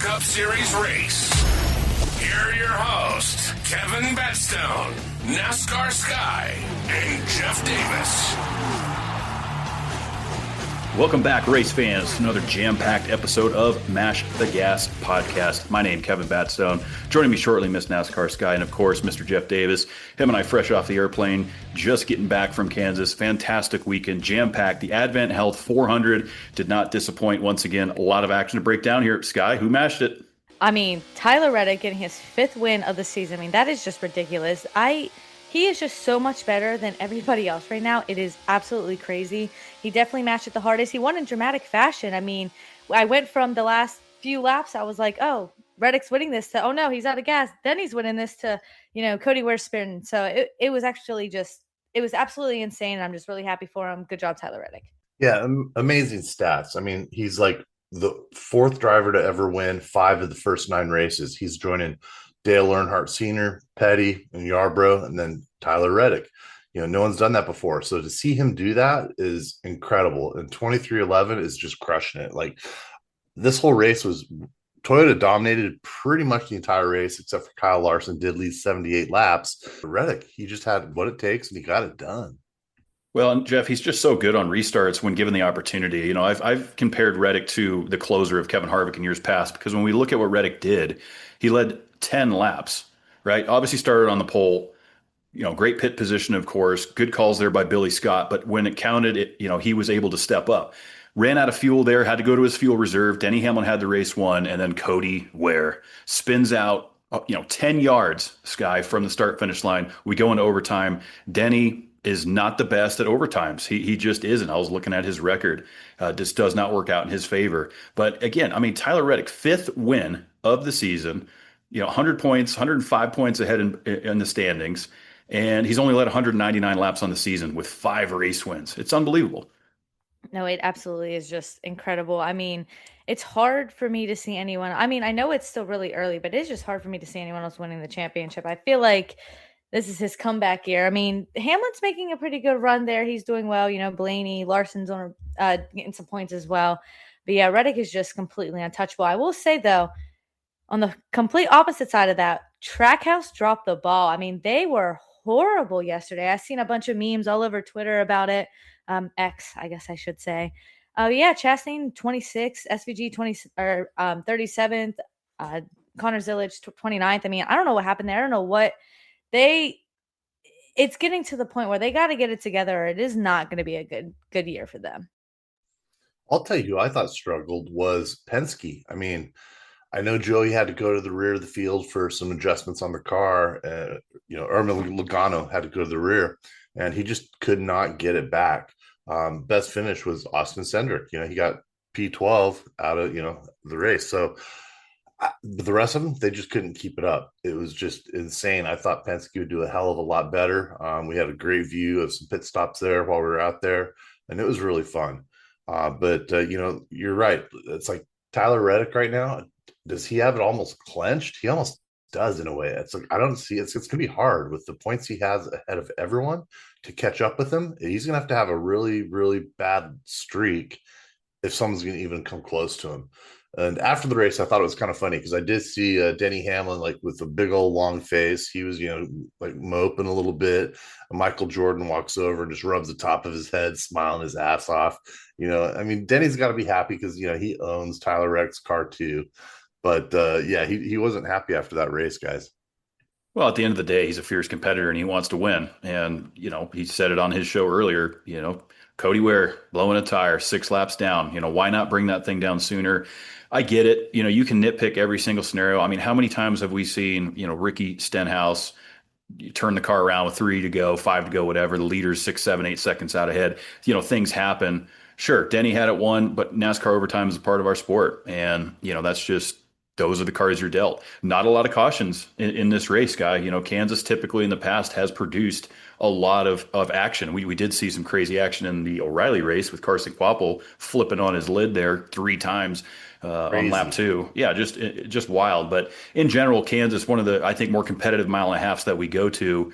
Cup Series race. Here are your hosts, Kevin Batstone, NASCAR Sky, and Jeff Davis. Welcome back, race fans, to another jam-packed episode of Mash the Gas podcast. My name, Kevin Batstone. Joining me shortly, Miss NASCAR Sky, and of course, Mr. Jeff Davis. Him and I fresh off the airplane, just getting back from Kansas. Fantastic weekend, jam-packed. The AdventHealth 400 did not disappoint once again. A lot of action to break down here. Sky, who mashed it? I mean, Tyler Reddick getting his 5th win of the season. I mean, that is just ridiculous. He is just so much better than everybody else right now. It is absolutely crazy. He definitely matched it the hardest. He won in dramatic fashion. I mean, I went from the last few laps, I was like, oh, Reddick's winning this, to, oh no, he's out of gas. Then he's winning this, to, Cody Ware's spin. So it was actually it was absolutely insane. And I'm just really happy for him. Good job, Tyler Reddick. Yeah, amazing stats. I mean, he's like the 4th driver to ever win 5 of the first 9 races. He's joining Dale Earnhardt Sr., Petty, and Yarbrough, and then Tyler Reddick. No one's done that before. So to see him do that is incredible. And 23-11 is just crushing it. Like, this whole race was Toyota dominated pretty much the entire race, except for Kyle Larson did lead 78 laps. Reddick, he just had what it takes, and he got it done. Well, and Jeff, he's just so good on restarts when given the opportunity. I've compared Reddick to the closer of Kevin Harvick in years past, because when we look at what Reddick did, he led 10 laps, right? Obviously started on the pole, great pit position, of course, good calls there by Billy Scott. But when it counted, he was able to step up. Ran out of fuel there, had to go to his fuel reserve. Denny Hamlin had the race won, and then Cody Ware spins out, 10 yards, Sky, from the start finish line. We go into overtime. Denny is not the best at overtimes. He just isn't. I was looking at his record. Just does not work out in his favor. But again, I mean, Tyler Reddick, 5th win of the season, 100 points, 105 points ahead in the standings. And he's only led 199 laps on the season with 5 race wins. It's unbelievable. No, it absolutely is just incredible. I mean, it's hard for me to see anyone. I mean, I know it's still really early, but it's just hard for me to see anyone else winning the championship. I feel like this is his comeback year. I mean, Hamlin's making a pretty good run there. He's doing well. Blaney, Larson's on getting some points as well. But yeah, Reddick is just completely untouchable. I will say, though, on the complete opposite side of that, Trackhouse dropped the ball. I mean, they were horrible yesterday. I've seen a bunch of memes all over Twitter about it. X, I guess I should say. Yeah, Chastain 26, SVG 37th, Connor Zillage 29th. I mean, I don't know what happened there. I don't know what it's getting to the point where they got to get it together, or it is not going to be a good year for them. I'll tell you who I thought struggled was Penske. I mean, I know Joey had to go to the rear of the field for some adjustments on the car. Ermin Logano had to go to the rear, and he just could not get it back. Best finish was Austin Cindric. He got P12 out of, the race. So the rest of them, they just couldn't keep it up. It was just insane. I thought Penske would do a hell of a lot better. We had a great view of some pit stops there while we were out there, and it was really fun. But you're right. It's like Tyler Reddick right now. Does he have it almost clenched? He almost does in a way. It's like, I don't see it's going to be hard with the points he has ahead of everyone to catch up with him. He's going to have a really, really bad streak if someone's going to even come close to him. And after the race, I thought it was kind of funny because I did see Denny Hamlin, like, with a big old long face. He was, like, moping a little bit. Michael Jordan walks over and just rubs the top of his head, smiling his ass off. I mean, Denny's got to be happy because, he owns Tyler Reddick's car too. But, yeah, he wasn't happy after that race, guys. Well, at the end of the day, he's a fierce competitor and he wants to win. And, he said it on his show earlier, Cody Ware blowing a tire 6 laps down. Why not bring that thing down sooner? I get it. You can nitpick every single scenario. I mean, how many times have we seen, Ricky Stenhouse turn the car around with 3 to go, 5 to go, whatever. The leader's 6, 7, 8 seconds out ahead. Things happen. Sure, Denny had it won, but NASCAR overtime is a part of our sport. And, that's just, those are the cards you're dealt. Not a lot of cautions in this race, Guy. Kansas typically in the past has produced a lot of action. We did see some crazy action in the O'Reilly race with Carson Kvapil flipping on his lid there 3 times. on lap two. Yeah, just wild. But in general, Kansas, one of the, I think, more competitive mile and a halves that we go to,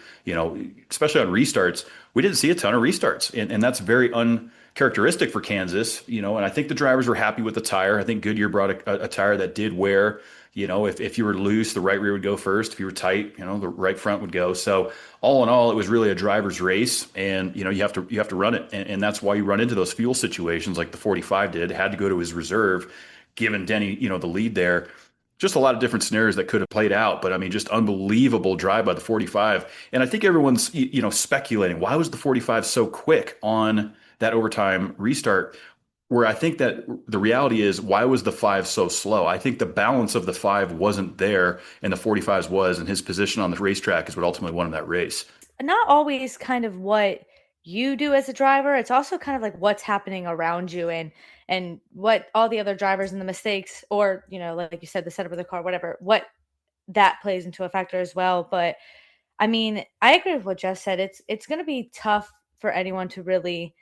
especially on restarts, we didn't see a ton of restarts. And that's very uncharacteristic for Kansas, and I think the drivers were happy with the tire. I think Goodyear brought a tire that did wear. If you were loose, the right rear would go first. If you were tight, the right front would go. So all in all, it was really a driver's race, and you have to run it, and that's why you run into those fuel situations like the 45 did. Had to go to his reserve, giving Denny the lead there. Just a lot of different scenarios that could have played out, but I mean, just unbelievable drive by the 45. And I think everyone's speculating, why was the 45 so quick on that overtime restart? Where I think that the reality is, why was the 5 so slow? I think the balance of the 5 wasn't there, and the 45's was, and his position on the racetrack is what ultimately won him that race. Not always kind of what you do as a driver. It's also kind of like what's happening around you and what all the other drivers and the mistakes, or, like you said, the setup of the car, whatever, what that plays into a factor as well. But I mean, I agree with what Jeff said. It's going to be tough for anyone to really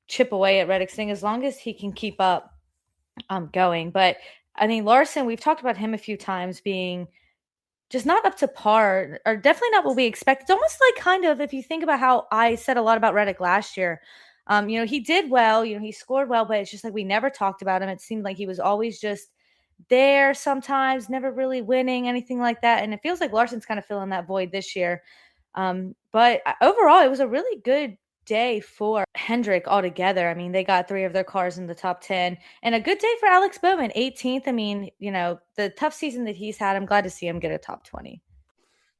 chip away at Reddick's thing as long as he can keep up going. But I mean, Larson, we've talked about him a few times being just not up to par, or definitely not what we expect. It's almost like, kind of, if you think about how I said a lot about Reddick last year, he did well, he scored well, but it's just like we never talked about him. It seemed like he was always just there sometimes, never really winning, anything like that. And it feels like Larson's kind of filling that void this year. But overall, it was a really good day for Hendrick altogether. I mean, they got 3 of their cars in the top 10, and a good day for Alex Bowman, 18th. I mean, the tough season that he's had, I'm glad to see him get a top 20.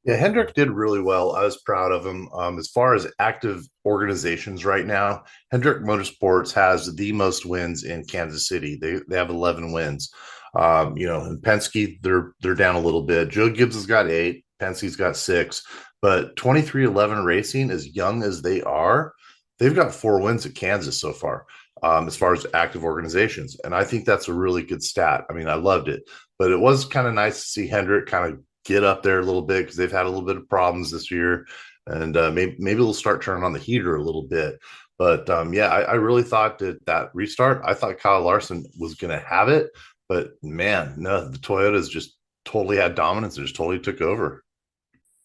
Yeah, Hendrick did really well. I was proud of him. As far as active organizations right now, Hendrick Motorsports has the most wins in Kansas City. They have 11 wins. In Penske, they're down a little bit. Joe Gibbs has got 8. Penske's got 6. But 2311 Racing, as young as they are, they've got 4 wins at Kansas so far, as far as active organizations. And I think that's a really good stat. I mean, I loved it. But it was kind of nice to see Hendrick kind of get up there a little bit, because they've had a little bit of problems this year. And maybe they'll start turning on the heater a little bit. But I really thought that restart, I thought Kyle Larson was going to have it. But man, no, the Toyotas just totally had dominance and just totally took over.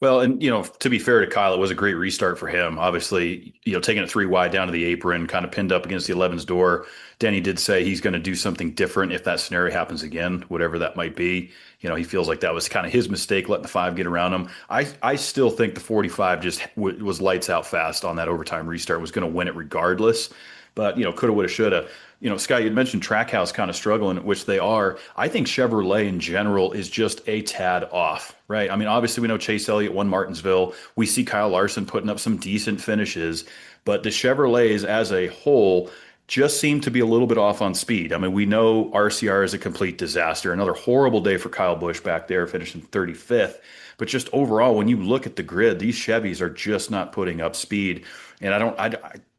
Well, and to be fair to Kyle, it was a great restart for him. Obviously, taking it 3 wide down to the apron, kind of pinned up against the 11's door. Denny did say he's going to do something different if that scenario happens again, whatever that might be. He feels like that was kind of his mistake, letting the 5 get around him. I still think the 45 just was lights out fast on that overtime restart, was going to win it regardless. But, coulda, woulda, shoulda. Scott, you'd mentioned Trackhouse kind of struggling, which they are. I think Chevrolet in general is just a tad off, right? I mean, obviously we know Chase Elliott won Martinsville. We see Kyle Larson putting up some decent finishes, but the Chevrolets as a whole just seem to be a little bit off on speed. I mean, we know RCR is a complete disaster. Another horrible day for Kyle Busch back there, finishing 35th. But just overall, when you look at the grid, these Chevys are just not putting up speed. And I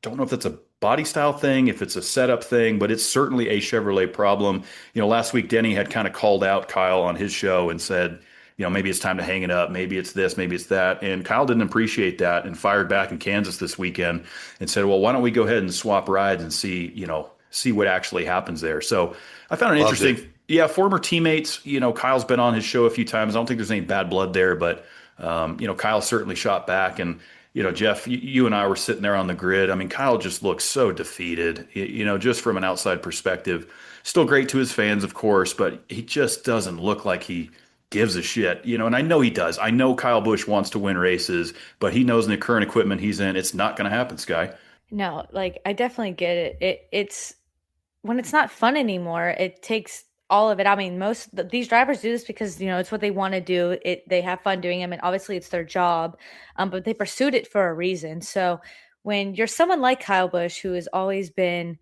don't know if that's a body style thing, if it's a setup thing, but it's certainly a Chevrolet problem. Last week Denny had kind of called out Kyle on his show and said, maybe it's time to hang it up. Maybe it's this, maybe it's that. And Kyle didn't appreciate that and fired back in Kansas this weekend and said, well, why don't we go ahead and swap rides and see what actually happens there. So I found it interesting. Yeah, former teammates, Kyle's been on his show a few times. I don't think there's any bad blood there, but Kyle certainly shot back. And Jeff, you and I were sitting there on the grid. I mean, Kyle just looks so defeated, just from an outside perspective. Still great to his fans, of course, but he just doesn't look like he gives a shit, and I know he does. I know Kyle Busch wants to win races, but he knows in the current equipment he's in, it's not going to happen, Sky. No, like, I definitely get it. It's when it's not fun anymore, it takes all of it. I mean, these drivers do this because, it's what they want to do. They have fun doing it, and obviously it's their job, but they pursued it for a reason. So when you're someone like Kyle Busch, who has always been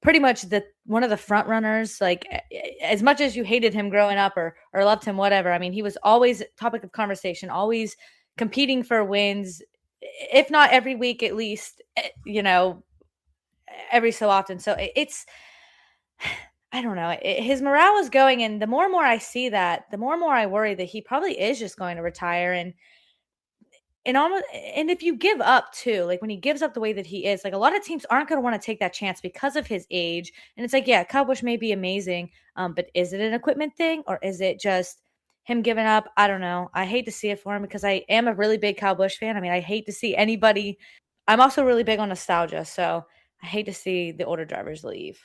pretty much one of the front runners, like, as much as you hated him growing up or loved him, whatever, I mean, he was always topic of conversation, always competing for wins, if not every week, at least, every so often. So it's, I don't know. His morale is going, and the more and more I see that, the more and more I worry that he probably is just going to retire. And and if you give up too, like when he gives up the way that he is, like a lot of teams aren't going to want to take that chance because of his age. And it's like, yeah, Kyle Busch may be amazing, but is it an equipment thing or is it just him giving up? I don't know. I hate to see it for him because I am a really big Kyle Busch fan. I mean, I hate to see anybody. I'm also really big on nostalgia, so I hate to see the older drivers leave.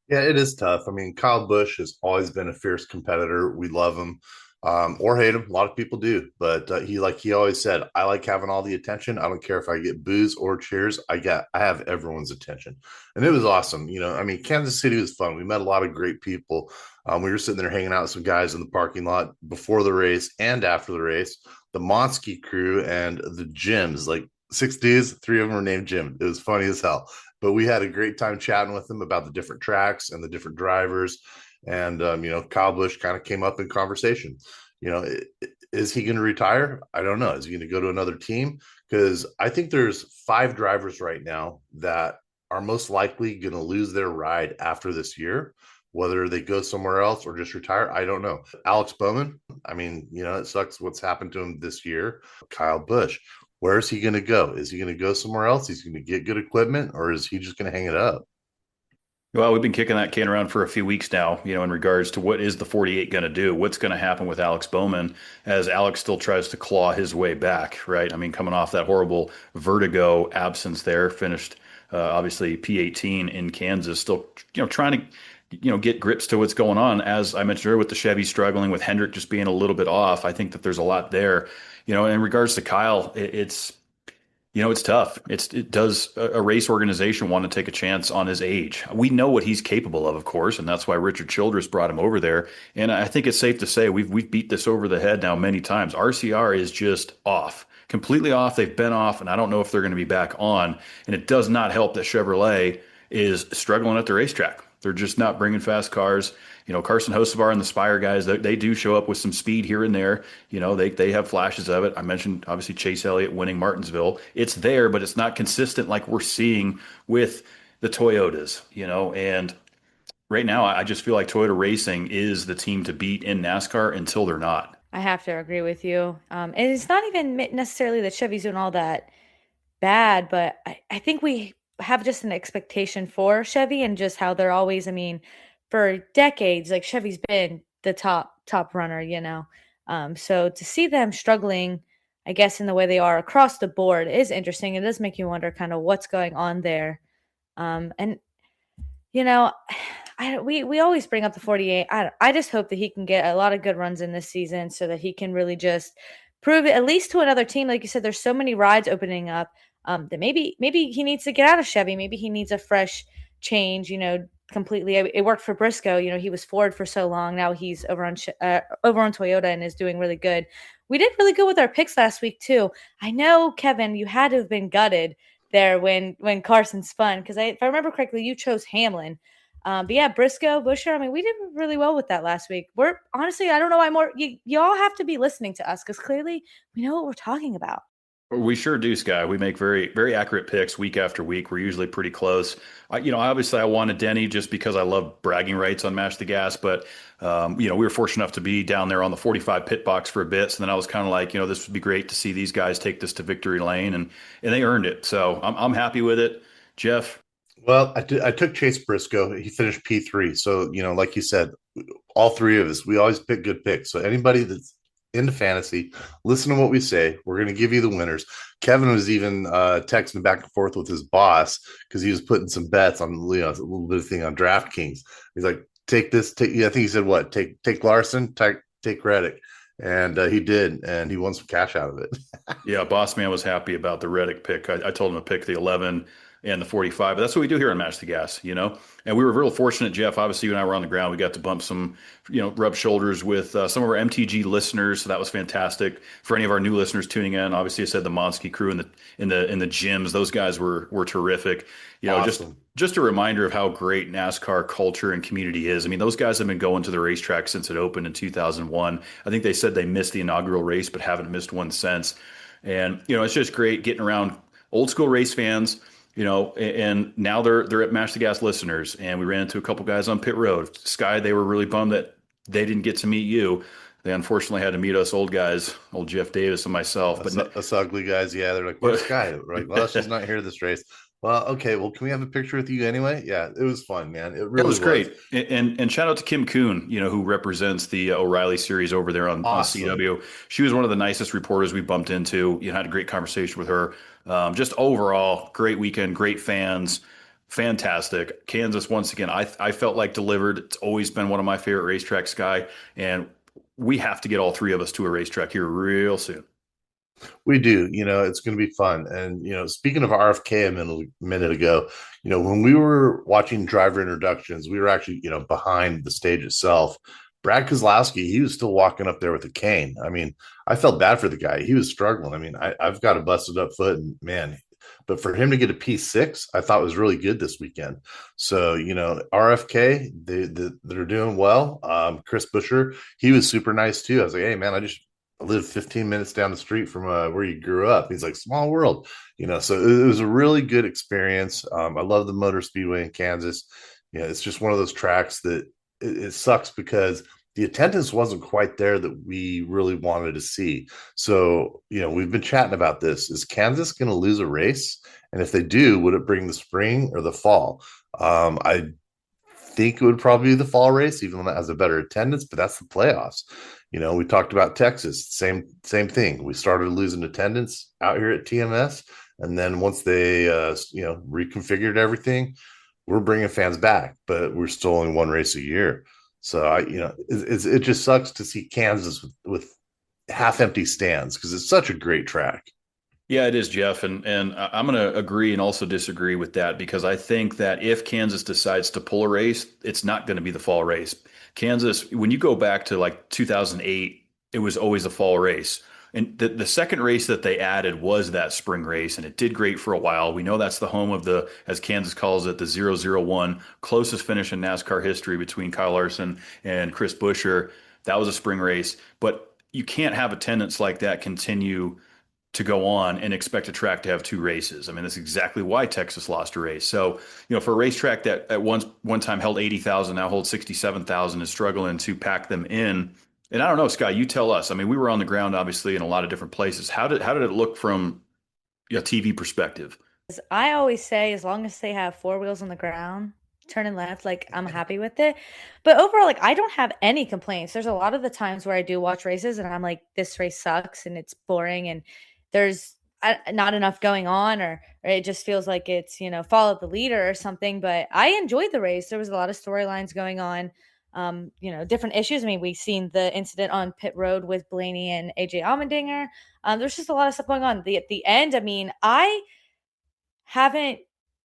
Yeah, it is tough. I mean, Kyle Busch has always been a fierce competitor. We love him, or hate him. A lot of people do, but he always said, "I like having all the attention. I don't care if I get boos or cheers. I have everyone's attention," and it was awesome. I mean, Kansas City was fun. We met a lot of great people. We were sitting there hanging out with some guys in the parking lot before the race and after the race. The Monsky crew and the Jims, like 6 dudes, three of them were named Jim. It was funny as hell, but we had a great time chatting with them about the different tracks and the different drivers. And, Kyle Busch kind of came up in conversation. Is he going to retire? I don't know. Is he going to go to another team? Because I think there's 5 drivers right now that are most likely going to lose their ride after this year, whether they go somewhere else or just retire. I don't know. Alex Bowman, I mean, it sucks what's happened to him this year. Kyle Busch, where is he going to go? Is he going to go somewhere else? He's going to get good equipment, or is he just going to hang it up? Well, we've been kicking that can around for a few weeks now, in regards to what is the 48 going to do? What's going to happen with Alex Bowman as Alex still tries to claw his way back, right? I mean, coming off that horrible vertigo absence there, finished obviously P18 in Kansas, still, trying to, get grips to what's going on. As I mentioned earlier, with the Chevy struggling, with Hendrick just being a little bit off, I think that there's a lot there. In regards to Kyle, it's tough. It does a race organization want to take a chance on his age? We know what he's capable of course, and that's why Richard Childress brought him over there. And I think it's safe to say we've beat this over the head now many times. RCR is just off, completely off. They've been off, and I don't know if they're going to be back on. And it does not help that Chevrolet is struggling at the racetrack. They're just not bringing fast cars. Carson Hocevar and the Spire guys, they do show up with some speed here and there. They have flashes of it. I mentioned, obviously, Chase Elliott winning Martinsville. It's there, but it's not consistent like we're seeing with the Toyotas, and right now I just feel like Toyota Racing is the team to beat in NASCAR until they're not. I have to agree with you. And it's not even necessarily that Chevy's doing all that bad, but I think we have just an expectation for Chevy and just how they're always, I mean, for decades, like Chevy's been the top runner. So to see them struggling, I guess, in the way they are across the board is interesting. It does make you wonder kind of what's going on there. And you know, we always bring up the 48. I just hope that he can get a lot of good runs in this season so that he can really just prove it, at least to another team. Like you said, there's so many rides opening up that maybe he needs to get out of Chevy. Maybe he needs a fresh change, completely. It worked for Briscoe. He was Ford for so long. Now he's over on Toyota and is doing really good. We did really good with our picks last week too. I know, Kevin, you had to have been gutted there when Carson spun, because if I remember correctly, you chose Hamlin. But yeah, Briscoe, Buescher, I mean, we did really well with that last week. We're honestly, I don't know why more y'all have to be listening to us, because clearly we know what we're talking about. We sure do, Sky. We make very, very accurate picks week after week. We're usually pretty close. Obviously I wanted Denny just because I love bragging rights on Mash the Gas, but we were fortunate enough to be down there on the 45 pit box for a bit. So then I was kind of like, this would be great to see these guys take this to victory lane, and they earned it. So I'm happy with it. Jeff? Well, I took Chase Briscoe. He finished P3. So, like you said, all three of us, we always pick good picks. So anybody that's into fantasy, listen to what we say. We're going to give you the winners. Kevin was even texting back and forth with his boss because he was putting some bets on a little bit of thing on DraftKings. He's like, take this. I think he said what? Take Larson. Take Reddick. And he did, and he won some cash out of it. Yeah, boss man was happy about the Reddick pick. I told him to pick the 11 and the 45, but that's what we do here on Match the Gas, And we were real fortunate, Jeff. Obviously, you and I were on the ground. We got to bump some, rub shoulders with some of our MTG listeners, so that was fantastic. For any of our new listeners tuning in, obviously, I said the Monsky crew in the gyms; those guys were terrific. Awesome. Just a reminder of how great NASCAR culture and community is. I mean, those guys have been going to the racetrack since it opened in 2001. I think they said they missed the inaugural race, but haven't missed one since. And it's just great getting around old school race fans. And now they're at Mash the Gas listeners, and we ran into a couple guys on pit road. Sky, they were really bummed that they didn't get to meet you. They unfortunately had to meet us old guys, old Jeff Davis and myself. Us ugly guys, yeah. They're like, "Where's but Sky?" We're like, well, she's not here this race. Well, okay. Well, can we have a picture with you anyway? Yeah, it was fun, man. It it really was was great. And shout out to Kim Kuhn, who represents the O'Reilly series over there on awesome. CW. She was one of the nicest reporters we bumped into. Had a great conversation with her. Just overall, great weekend, great fans, fantastic. Kansas, once again, I felt like delivered. It's always been one of my favorite racetracks, Sky. And we have to get all three of us to a racetrack here real soon. We do. It's going to be fun. And speaking of RFK a minute ago, when we were watching driver introductions, we were actually behind the stage itself. Brad Kozlowski, he was still walking up there with a cane. I mean, I felt bad for the guy. He was struggling. I mean, I've got a busted up foot, and man, but for him to get a P6, I thought was really good this weekend. So, RFK, they're doing well. Chris Buescher, he was super nice too. I was like, hey man, I live 15 minutes down the street from where you grew up. He's like, small world, so it was a really good experience. I love the Motor Speedway in Kansas. It's just one of those tracks that it sucks because the attendance wasn't quite there that we really wanted to see. So, we've been chatting about this. Is Kansas going to lose a race? And if they do, would it bring the spring or the fall? I think it would probably be the fall race, even though that has a better attendance, but that's the playoffs. We talked about Texas, same thing. We started losing attendance out here at TMS. And then once they, reconfigured everything, we're bringing fans back, but we're still only one race a year. So it just sucks to see Kansas with half empty stands because it's such a great track. Yeah, it is, Jeff, and I'm going to agree and also disagree with that because I think that if Kansas decides to pull a race, it's not going to be the fall race. Kansas, when you go back to like 2008, it was always a fall race. And the second race that they added was that spring race, and it did great for a while. We know that's the home of the, as Kansas calls it, the 001, closest finish in NASCAR history between Kyle Larson and Chris Buescher. That was a spring race, but you can't have attendance like that continue to go on and expect a track to have two races. I mean, that's exactly why Texas lost a race. So, for a racetrack that at one time held 80,000, now holds 67,000, is struggling to pack them in. And I don't know, Scott, you tell us. I mean, we were on the ground, obviously, in a lot of different places. How did it look from a TV perspective? I always say, as long as they have four wheels on the ground, turning left, like I'm happy with it. But overall, like I don't have any complaints. There's a lot of the times where I do watch races and I'm like, this race sucks and it's boring and there's not enough going on, or it just feels like it's, follow the leader or something. But I enjoyed the race. There was a lot of storylines going on, different issues. I mean, we've seen the incident on pit road with Blaney and AJ Allmendinger. There's just a lot of stuff going on. At the end, I mean, I don't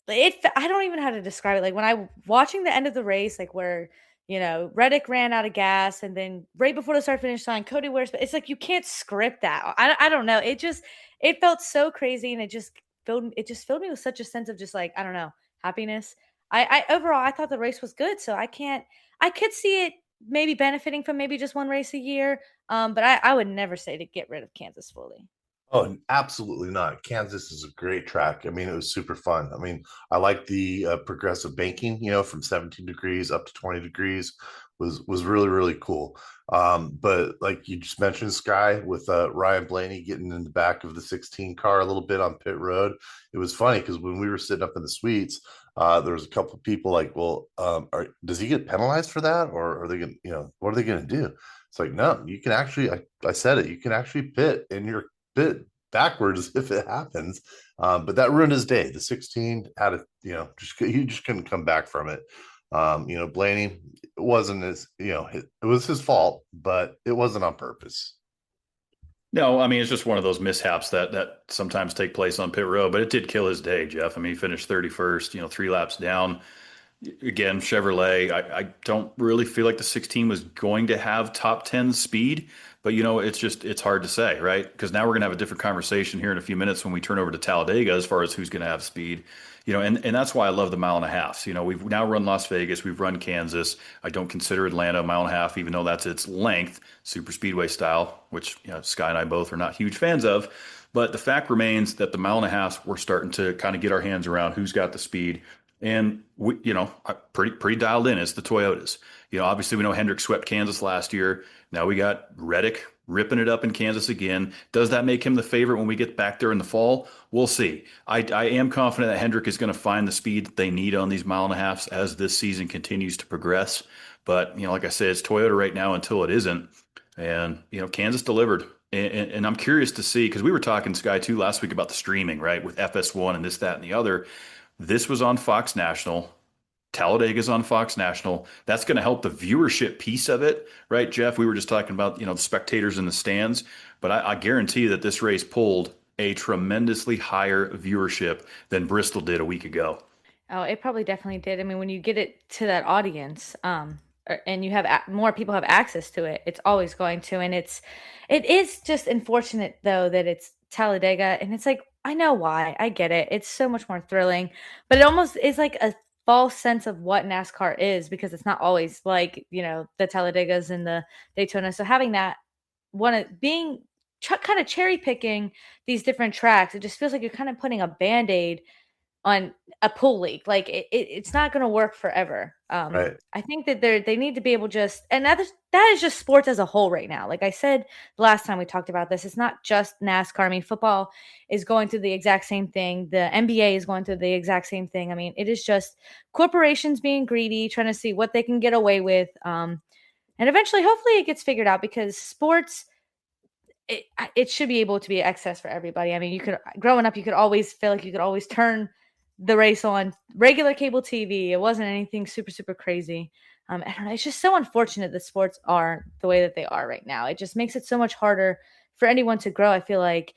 even know how to describe it. Like when I watching the end of the race, like where, Reddick ran out of gas and then right before the start finish line, Cody wears, but it's like, you can't script that. I don't know. It felt so crazy. And it just filled me with such a sense of just like, I don't know, happiness. I overall, I thought the race was good. So I could see it maybe benefiting from maybe just one race a year. But I would never say to get rid of Kansas fully. Oh, absolutely not. Kansas is a great track. I mean, it was super fun. I mean, I like the progressive banking, from 17 degrees up to 20 degrees was really, really cool. But like you just mentioned, Sky, with Ryan Blaney getting in the back of the 16 car a little bit on pit road, it was funny because when we were sitting up in the suites, there was a couple of people like, well, does he get penalized for that? Or are they going to, what are they going to do? It's like, no, you can actually, I said it, you can actually pit in your bit backwards if it happens, but that ruined his day. The 16 had he just couldn't come back from it. Blaney, it wasn't it was his fault, but it wasn't on purpose. No, I mean, it's just one of those mishaps that sometimes take place on pit road, but it did kill his day, Jeff. I mean, he finished 31st, 3 laps down. Again, Chevrolet, I don't really feel like the 16 was going to have top 10 speed, but it's hard to say, right? Because now we're going to have a different conversation here in a few minutes when we turn over to Talladega as far as who's going to have speed, and that's why I love the mile and a half. We've now run Las Vegas, we've run Kansas. I don't consider Atlanta a mile and a half, even though that's its length, super speedway style, which Sky and I both are not huge fans of. But the fact remains that the mile and a half, we're starting to kind of get our hands around who's got the speed. And pretty dialed in as the Toyotas. Obviously we know Hendrick swept Kansas last year. Now we got Reddick ripping it up in Kansas again. Does that make him the favorite when we get back there in the fall? We'll see. I am confident that Hendrick is going to find the speed that they need on these mile and a halves as this season continues to progress. But, like I said, it's Toyota right now until it isn't. And, Kansas delivered. And I'm curious to see, because we were talking, Sky, too, last week about the streaming, right, with FS1 and this, that, and the other. This was on Fox National. Talladega's on Fox National. That's going to help the viewership piece of it, right, Jeff? We were just talking about, the spectators in the stands, but I guarantee that this race pulled a tremendously higher viewership than Bristol did a week ago. Oh, it probably definitely did. I mean, when you get it to that audience, and you have more people have access to it, it's always going to. And it is just unfortunate though that it's Talladega, and it's like, I know why. I get it. It's so much more thrilling, but it almost is like a false sense of what NASCAR is, because it's not always like, the Talladegas and the Daytona. So having that being kind of cherry picking these different tracks, it just feels like you're kind of putting a band-aid on a pool league. Like it's not going to work forever. Right. I think that they need to be able and that is just sports as a whole right now. Like I said the last time we talked about this, it's not just NASCAR. I mean, football is going through the exact same thing. The NBA is going through the exact same thing. I mean, it is just corporations being greedy, trying to see what they can get away with. And eventually, hopefully it gets figured out, because sports, it should be able to be access for everybody. I mean, growing up, you could always feel like you could always turn the race on regular cable TV. It wasn't anything super, super crazy. I don't know. It's just so unfortunate that sports are the way that they are right now. It just makes it so much harder for anyone to grow. I feel like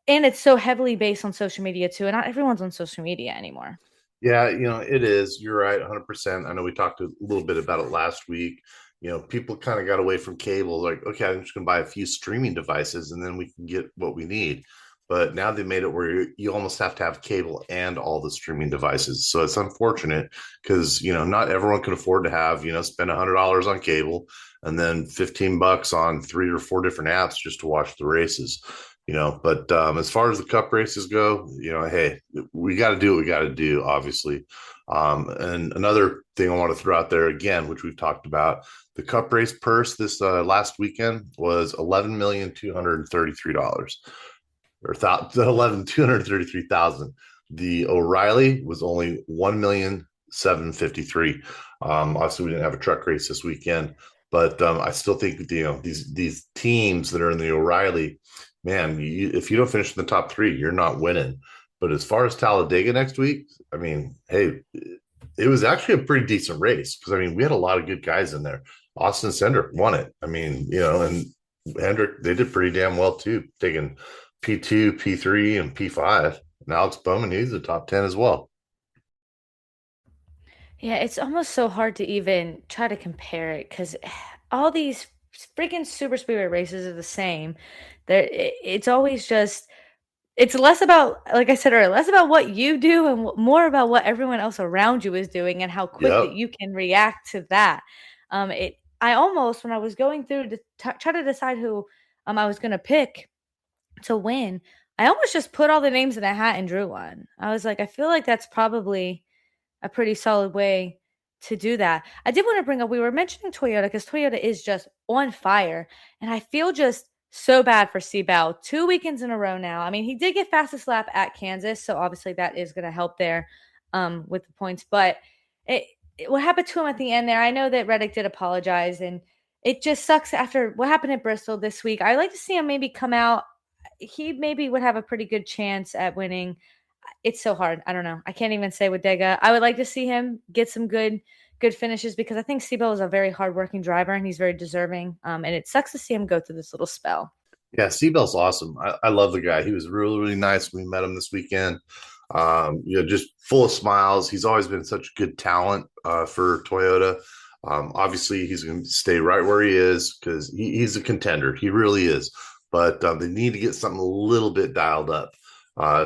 and it's so heavily based on social media too. And not everyone's on social media anymore. Yeah, it is. You're right, 100%. I know we talked a little bit about it last week. People kind of got away from cable, like, okay, I'm just going to buy a few streaming devices and then we can get what we need. But now they made it where you almost have to have cable and all the streaming devices. So it's unfortunate because, not everyone can afford to have, spend $100 on cable and then $15 on 3 or 4 different apps just to watch the races. But as far as the cup races go, hey, we got to do what we got to do, obviously. And another thing I want to throw out there again, which we've talked about, the cup race purse this last weekend was $11,233, or $11,233,000. The O'Reilly was only $1,753,000. Obviously, we didn't have a truck race this weekend, but I still think these teams that are in the O'Reilly, man, if you don't finish in the top 3, you're not winning. But as far as Talladega next week, I mean, hey, it was actually a pretty decent race because, I mean, we had a lot of good guys in there. Austin Cindric won it. I mean, and Hendrick, they did pretty damn well too, taking P2, P3, and P5. And Alex Bowman, he's the top 10 as well. Yeah, it's almost so hard to even try to compare it, because all these freaking super speedway races are the same. It's always just, it's less about, like I said earlier, less about what you do and more about what everyone else around you is doing and how quick that you can react to that. I almost, when I was going through to try to decide who I was going to pick to win, I almost just put all the names in a hat and drew one. I was like, I feel like that's probably a pretty solid way to do that. I did want to bring up, we were mentioning Toyota because Toyota is just on fire, and I feel just so bad for Seabell. 2 weekends in a row now. I mean, he did get fastest lap at Kansas, so obviously that is going to help there with the points. But what happened to him at the end there, I know that Reddick did apologize, and it just sucks after what happened at Bristol this week. I'd like to see him maybe come out. He maybe would have a pretty good chance at winning. It's so hard. I don't know. I can't even say with Dega. I would like to see him get some good finishes, because I think Seabell is a very hardworking driver and he's very deserving. And it sucks to see him go through this little spell. Yeah, Seabell's awesome. I love the guy. He was really, really nice when we met him this weekend. Just full of smiles. He's always been such good talent for Toyota. Obviously, he's going to stay right where he is because he's a contender. He really is. But they need to get something a little bit dialed up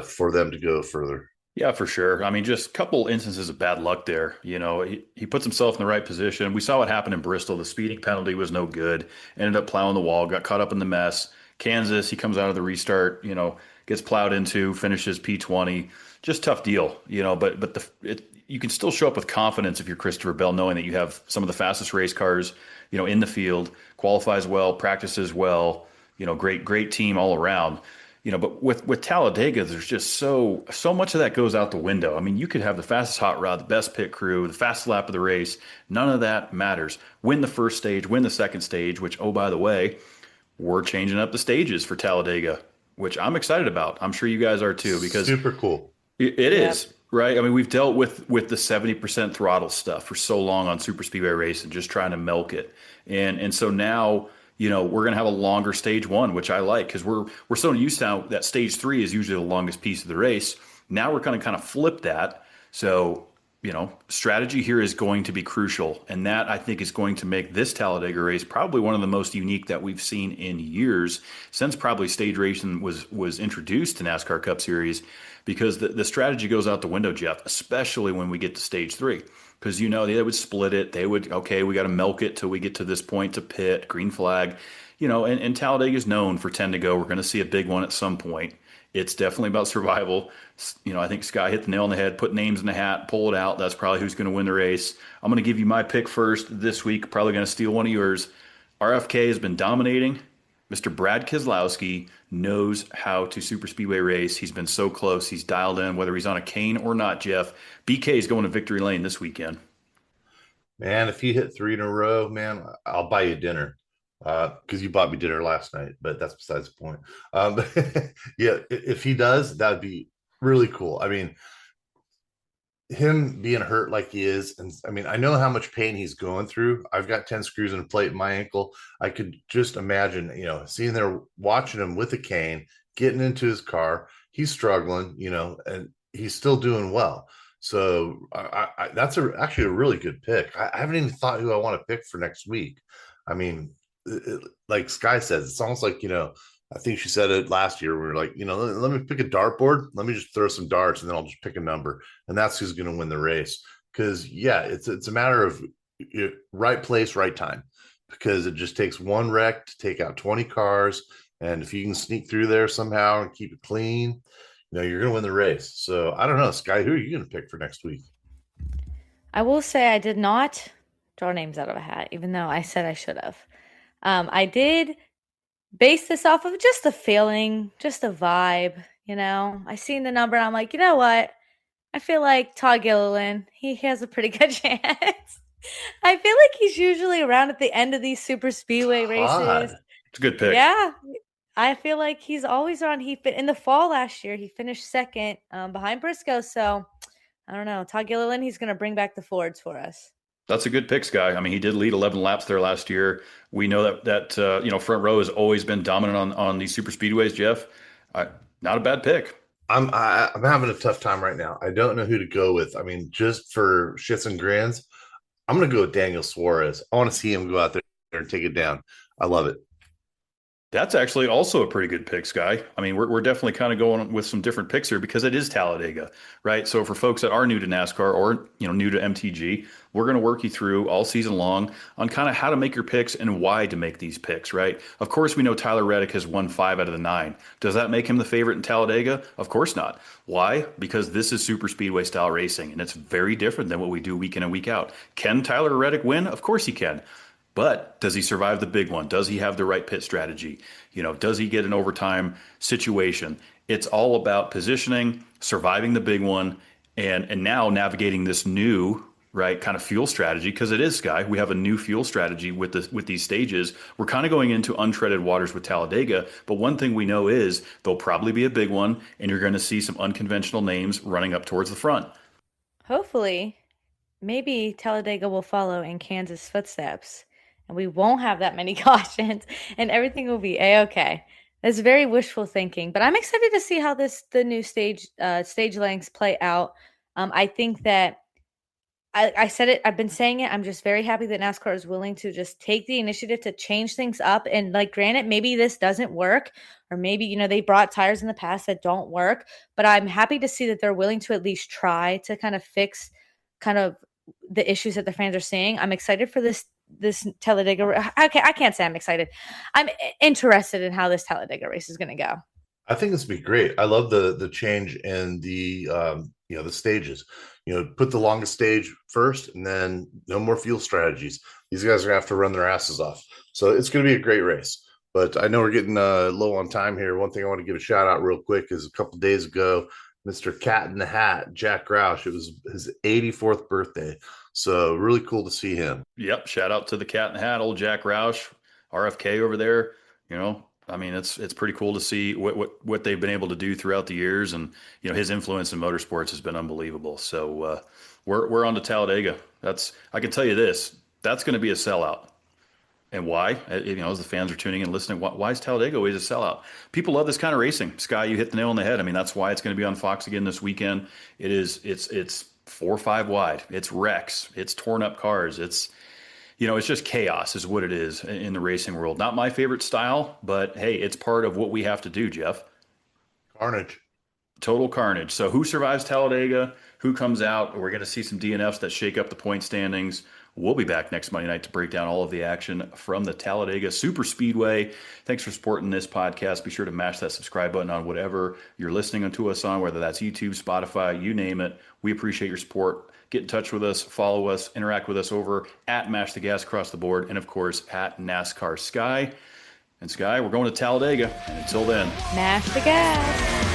for them to go further. Yeah, for sure. I mean, just a couple instances of bad luck there. He puts himself in the right position. We saw what happened in Bristol. The speeding penalty was no good. Ended up plowing the wall, got caught up in the mess. Kansas, he comes out of the restart, gets plowed into, finishes P20. Just tough deal, but you can still show up with confidence if you're Christopher Bell, knowing that you have some of the fastest race cars, in the field, qualifies well, practices well, great team all around. But with Talladega, there's just so much of that goes out the window. I mean, you could have the fastest hot rod, the best pit crew, the fastest lap of the race. None of that matters. Win the first stage, win the second stage, which, oh, by the way, we're changing up the stages for Talladega, which I'm excited about. I'm sure you guys are too, because Super cool. it is, right? I mean, we've dealt with the 70% throttle stuff for so long on super speedway racing, just trying to milk it. And so now, we're going to have a longer stage one, which I like, because we're so used to now that stage three is usually the longest piece of the race. Now we're going to kind of flip that. So, strategy here is going to be crucial. And that, I think, is going to make this Talladega race probably one of the most unique that we've seen in years, since probably stage racing was introduced to NASCAR Cup Series, because the strategy goes out the window, Jeff, especially when we get to stage three. Because, they would split it. They would, okay, we got to milk it till we get to this point to pit, green flag. And Talladega is known for 10 to go. We're going to see a big one at some point. It's definitely about survival. I think Sky hit the nail on the head, put names in the hat, pull it out. That's probably who's going to win the race. I'm going to give you my pick first this week, probably going to steal one of yours. RFK has been dominating. Mr. Brad Keselowski knows how to super speedway race. He's been so close. He's dialed in, whether he's on a cane or not, Jeff. BK is going to victory lane this weekend. Man, if you hit 3 in a row, man, I'll buy you dinner. Because you bought me dinner last night, but that's besides the point. Yeah, if he does, that'd be really cool. I mean, him being hurt like he is, and I mean, I know how much pain he's going through. I've got 10 screws and a plate in my ankle. I could just imagine, seeing there, watching him with a cane, getting into his car. He's struggling, and he's still doing well. So that's actually a really good pick. I haven't even thought who I want to pick for next week. I mean, like Sky says, it's almost like, I think she said it last year. We were like, let me pick a dartboard. Let me just throw some darts and then I'll just pick a number. And that's who's going to win the race. Because, yeah, it's a matter of right place, right time. Because it just takes one wreck to take out 20 cars. And if you can sneak through there somehow and keep it clean, you're going to win the race. So I don't know, Sky, who are you going to pick for next week? I will say I did not draw names out of a hat, even though I said I should have. I did base this off of just a feeling, just a vibe, I seen the number and I'm like, you know what? I feel like Todd Gilliland, he has a pretty good chance. I feel like he's usually around at the end of these super speedway races. It's a good pick. Yeah. I feel like he's always around. In the fall last year, he finished second behind Briscoe. So I don't know. Todd Gilliland, he's going to bring back the Fords for us. That's a good pick, Sky. I mean, he did lead 11 laps there last year. We know that front row has always been dominant on these super speedways, Jeff. Not a bad pick. I'm having a tough time right now. I don't know who to go with. I mean, just for shits and grins, I'm going to go with Daniel Suarez. I want to see him go out there and take it down. I love it. That's actually also a pretty good pick, Sky. I mean, we're definitely kind of going with some different picks here because it is Talladega, right? So for folks that are new to NASCAR or new to MTG, we're going to work you through all season long on kind of how to make your picks and why to make these picks, right? Of course, we know Tyler Reddick has won 5 out of the 9. Does that make him the favorite in Talladega? Of course not. Why? Because this is super speedway style racing, and it's very different than what we do week in and week out. Can Tyler Reddick win? Of course he can. But does he survive the big one? Does he have the right pit strategy? Does he get an overtime situation? It's all about positioning, surviving the big one, and now navigating this new, right, kind of fuel strategy, because it is, Sky. We have a new fuel strategy with these stages. We're kind of going into untreaded waters with Talladega, but one thing we know is there'll probably be a big one, and you're going to see some unconventional names running up towards the front. Hopefully, maybe Talladega will follow in Kansas' footsteps. And we won't have that many cautions, and everything will be A-okay. It's very wishful thinking, but I'm excited to see how the new stage lengths play out. I think that I said it. I've been saying it. I'm just very happy that NASCAR is willing to just take the initiative to change things up. And granted, maybe this doesn't work, or maybe they brought tires in the past that don't work. But I'm happy to see that they're willing to at least try to kind of fix kind of the issues that the fans are seeing. I'm excited for this Talladega. Okay, I can't say I'm excited. I'm interested in how this Talladega race is going to go. I think this would be great. I love the change in the the stages. Put the longest stage first, and then no more fuel strategies. These guys are gonna have to run their asses off. So it's gonna be a great race. But I know we're getting low on time here. One thing I want to give a shout out real quick is a couple days ago, Mr. Cat in the Hat, Jack Roush. It was his 84th birthday. So really cool to see him. Yep. Shout out to the Cat in the Hat, old Jack Roush, RFK over there. I mean, it's pretty cool to see what they've been able to do throughout the years, and his influence in motorsports has been unbelievable. So we're on to Talladega. I can tell you this, that's going to be a sellout. And why? As the fans are tuning in and listening, why is Talladega always a sellout? People love this kind of racing. Sky, you hit the nail on the head. I mean, that's why it's going to be on Fox again this weekend. It's 4 or 5 wide. It's wrecks. It's torn up cars. It's just chaos is what it is in the racing world. Not my favorite style, but hey, it's part of what we have to do, Jeff. Carnage. Total carnage. So who survives Talladega? Who comes out? We're going to see some DNFs that shake up the point standings. We'll be back next Monday night to break down all of the action from the Talladega Super Speedway. Thanks for supporting this podcast. Be sure to mash that subscribe button on whatever you're listening to us on, whether that's YouTube, Spotify, you name it. We appreciate your support. Get in touch with us, follow us, interact with us over at Mash the Gas Across the Board, and of course at NASCAR Sky. And Sky, we're going to Talladega. And until then, Mash the gas.